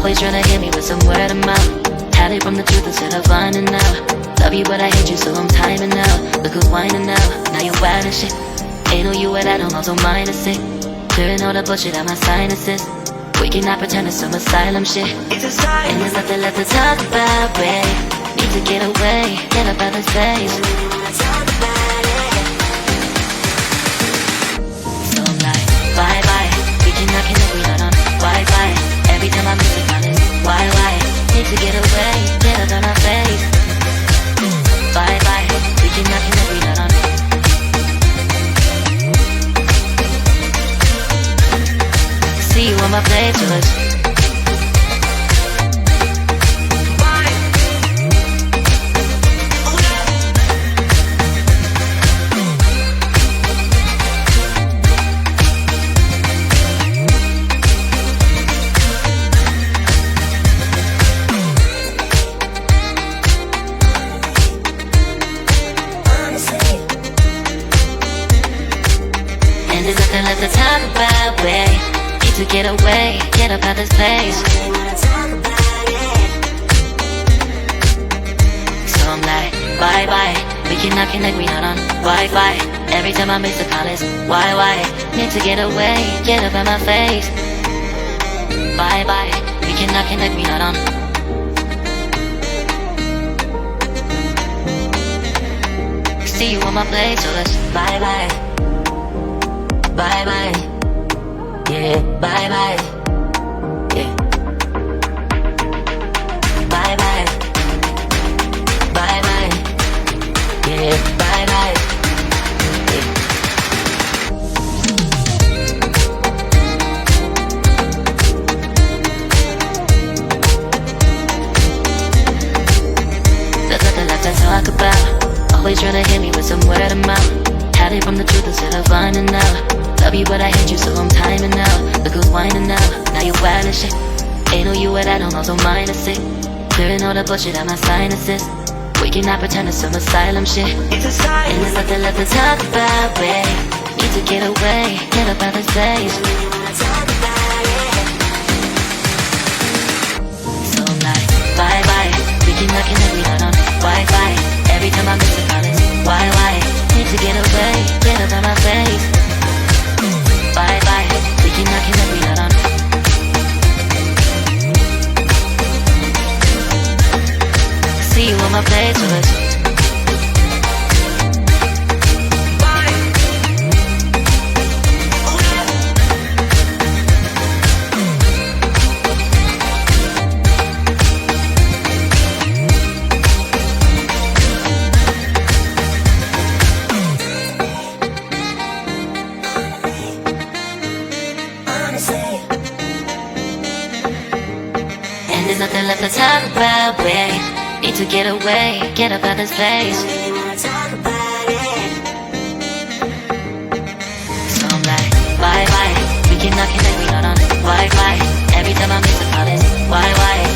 Always tryna hit me with some word of mouth. Had it from the truth instead of finding out. Love you but I hate you so I'm timing out. Look who's whining now, now you wild and shit. Ain't no you at all, I'm also minus it. Clearing all the bullshit out my sinuses. We cannot pretend it's some asylum shit. It's a sign. And there's nothing left to talk about, babe. Need to get away, get up out of this place. So I'm like, bye bye. We cannot connect, we not on Wi-Fi. Every time I miss it, I miss why? Need to get away, get up out my face. Bye bye. We cannot connect, we not on. See you on my playlist. And there's nothing left to talk about, babe. Need to get away, get up out this place. So I'm like, bye bye. We cannot connect, we not on Wi-Fi. Every time I miss a call it's why? Need to get away, get up out my face. Bye bye. We cannot connect, we not on. See you on my place, so let's bye bye. Bye bye, yeah, bye bye, yeah. Bye bye, bye bye, yeah, bye bye, yeah. There's nothing left to talk about. Always tryna hit me with some word of mouth. Had it from the truth instead of finding out. Love you but I hate you so I'm timing out. Look who's whining now, now you wild and shit. Ain't no you at all, I'm also minus it. Clearing all the bullshit out my sinuses. We cannot pretend it's some asylum shit. It's a sign. And there's nothing left to talk about, babe. Need to get away, get up out this place. So I'm like, bye bye. We cannot connect, we not on Wi-Fi. Every time I miss a call it's why? Need to get away, get up out my face. Bye bye, we cannot connect, we not on. See you on my playlist. And there's nothing left to talk about, babe. Need to get away, get up out this place. So I'm like, bye bye. We cannot connect, we not on Wi-Fi. Every time I miss a call it's why?